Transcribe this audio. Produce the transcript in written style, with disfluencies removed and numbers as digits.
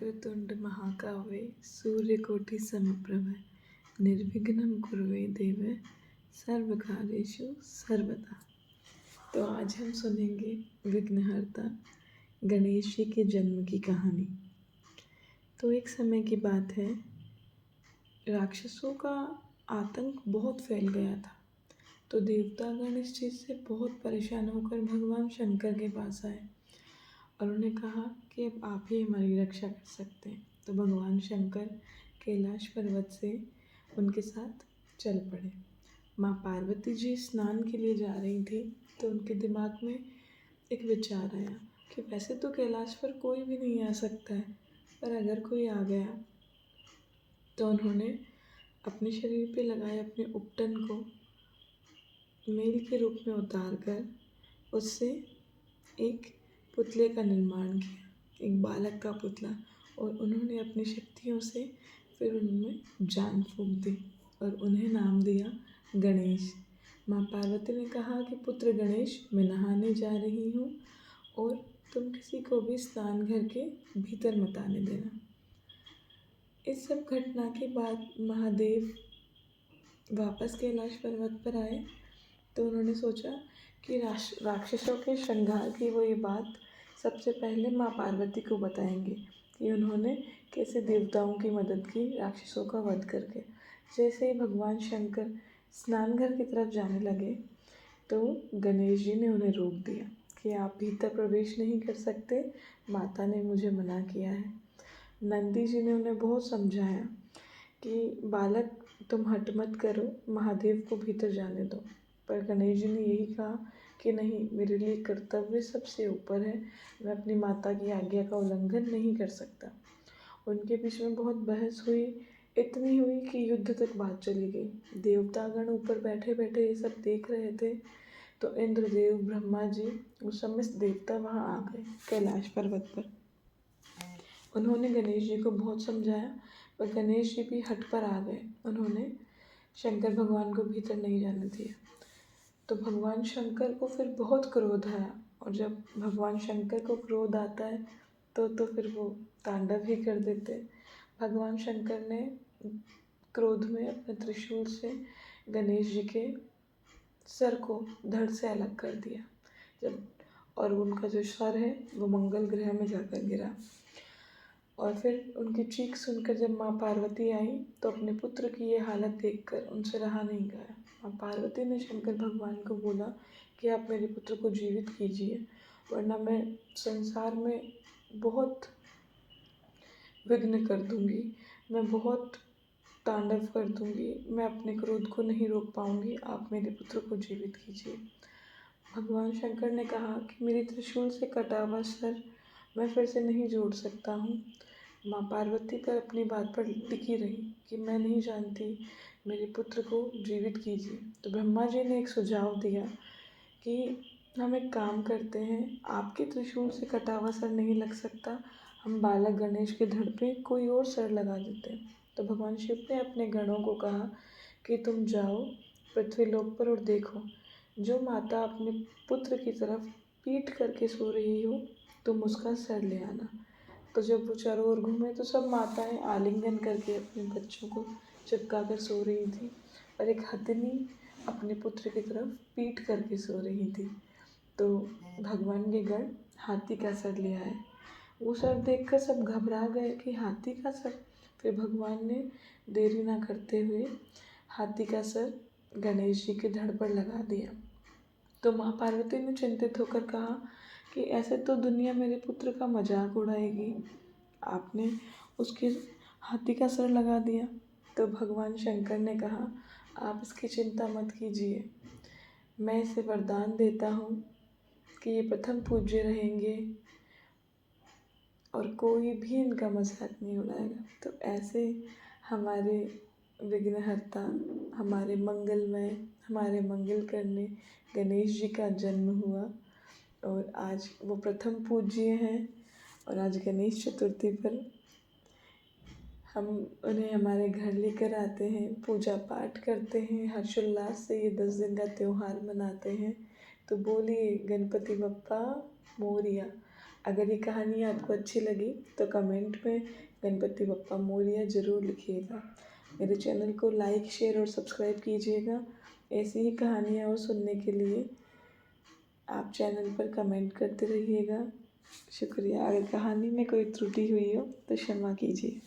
वक्रतुंड महाकाव्ये सूर्यकोटि समप्रभ निर्विघ्नं कुरवे देव सर्वकार्येषु सर्वदा। तो आज हम सुनेंगे विघ्नहर्ता गणेश जी के जन्म की कहानी। तो एक समय की बात है, राक्षसों का आतंक बहुत फैल गया था। तो देवतागण इस चीज़ से बहुत परेशान होकर भगवान शंकर के पास आए और उन्हें कहा कि अब आप ही हमारी रक्षा कर सकते हैं। तो भगवान शंकर कैलाश पर्वत से उनके साथ चल पड़े। माँ पार्वती जी स्नान के लिए जा रही थी, तो उनके दिमाग में एक विचार आया कि वैसे तो कैलाश पर कोई भी नहीं आ सकता है, पर अगर कोई आ गया तो उन्होंने अपने शरीर पे लगाए अपने उपटन को मेल के रूप में उतार कर उससे एक पुतले का निर्माण किया, एक बालक का पुतला, और उन्होंने अपनी शक्तियों से फिर उनमें जान फूंक दी और उन्हें नाम दिया गणेश। माँ पार्वती ने कहा कि पुत्र गणेश, मैं नहाने जा रही हूँ और तुम किसी को भी स्नान घर के भीतर मत आने देना। इस सब घटना के बाद महादेव वापस कैलाश पर्वत पर आए तो उन्होंने सोचा कि राक्षसों के श्रृंगार की वो ये बात सबसे पहले माँ पार्वती को बताएंगे कि उन्होंने कैसे देवताओं की मदद की राक्षसों का वध करके। जैसे ही भगवान शंकर स्नानघर की तरफ जाने लगे तो गणेश जी ने उन्हें रोक दिया कि आप भीतर प्रवेश नहीं कर सकते, माता ने मुझे मना किया है। नंदी जी ने उन्हें बहुत समझाया कि बालक तुम हट मत करो, महादेव को भीतर जाने दो, पर गणेश जी ने यही कहा कि नहीं, मेरे लिए कर्तव्य सबसे ऊपर है, मैं अपनी माता की आज्ञा का उल्लंघन नहीं कर सकता। उनके बीच में बहुत बहस हुई, इतनी हुई कि युद्ध तक बात चली गई। देवतागण ऊपर बैठे बैठे ये सब देख रहे थे, तो इंद्रदेव, ब्रह्मा जी, वो समस्त देवता वहाँ आ गए कैलाश पर्वत पर। उन्होंने गणेश जी को बहुत समझाया, पर गणेश जी भी हट पर आ गए। उन्होंने शंकर भगवान को भीतर नहीं जाने दिया। तो भगवान शंकर को फिर बहुत क्रोध आया, और जब भगवान शंकर को क्रोध आता है तो फिर वो तांडव ही कर देते। भगवान शंकर ने क्रोध में अपने त्रिशूल से गणेश जी के सर को धड़ से अलग कर दिया, और उनका जो सर है वो मंगल ग्रह में जाकर गिरा। और फिर उनकी चीख सुनकर जब माँ पार्वती आई तो अपने पुत्र की ये हालत देखकर उनसे रहा नहीं गया। माँ पार्वती ने शंकर भगवान को बोला कि आप मेरे पुत्र को जीवित कीजिए, वरना मैं संसार में बहुत विघ्न कर दूंगी, मैं बहुत तांडव कर दूंगी, मैं अपने क्रोध को नहीं रोक पाऊंगी, आप मेरे पुत्र को जीवित कीजिए। भगवान शंकर ने कहा कि मेरी त्रिशूल से कटा हुआ सर मैं फिर से नहीं जोड़ सकता हूँ। माँ पार्वती पर अपनी बात पर टिकी रही कि मैं नहीं जानती, मेरे पुत्र को जीवित कीजिए। तो ब्रह्मा जी ने एक सुझाव दिया कि हम एक काम करते हैं, आपके त्रिशूल से कटा हुआ सर नहीं लग सकता, हम बालक गणेश के धड़ पे कोई और सर लगा देते हैं। तो भगवान शिव ने अपने गणों को कहा कि तुम जाओ पृथ्वी लोक पर और देखो, जो माता अपने पुत्र की तरफ पीठ करके सो रही हो तुम उसका सर ले आना। तो जब वो चारों ओर घूमे तो सब माताएं आलिंगन करके अपने बच्चों को चिपका कर सो रही थी, और एक हथिनी अपने पुत्र की तरफ पीठ करके सो रही थी। तो भगवान के गण हाथी का सर ले आए। वो सर देखकर सब घबरा गए कि हाथी का सर। फिर भगवान ने देरी ना करते हुए हाथी का सर गणेश जी के धड़ पर लगा दिया। तो माँ पार्वती ने चिंतित होकर कहा कि ऐसे तो दुनिया मेरे पुत्र का मजाक उड़ाएगी, आपने उसके हाथी का सर लगा दिया। तो भगवान शंकर ने कहा, आप इसकी चिंता मत कीजिए, मैं इसे वरदान देता हूँ कि ये प्रथम पूज्य रहेंगे और कोई भी इनका मजाक नहीं उड़ाएगा। तो ऐसे हमारे विघ्नहर्ता, हमारे मंगलमय, हमारे मंगल करने गणेश जी का जन्म हुआ, और आज वो प्रथम पूज्य हैं। और आज गणेश चतुर्थी पर हम उन्हें हमारे घर लेकर आते हैं, पूजा पाठ करते हैं, हर्षोल्लास से ये 10 दिन का त्यौहार मनाते हैं। तो बोलिए गणपति बप्पा मोरिया। अगर ये कहानी आपको अच्छी लगी तो कमेंट में गणपति बप्पा मोरिया ज़रूर लिखिएगा। मेरे चैनल को लाइक शेयर और सब्सक्राइब कीजिएगा। ऐसी ही कहानियाँ और सुनने के लिए आप चैनल पर कमेंट करते रहिएगा। शुक्रिया। अगर कहानी में कोई त्रुटि हुई हो तो क्षमा कीजिए।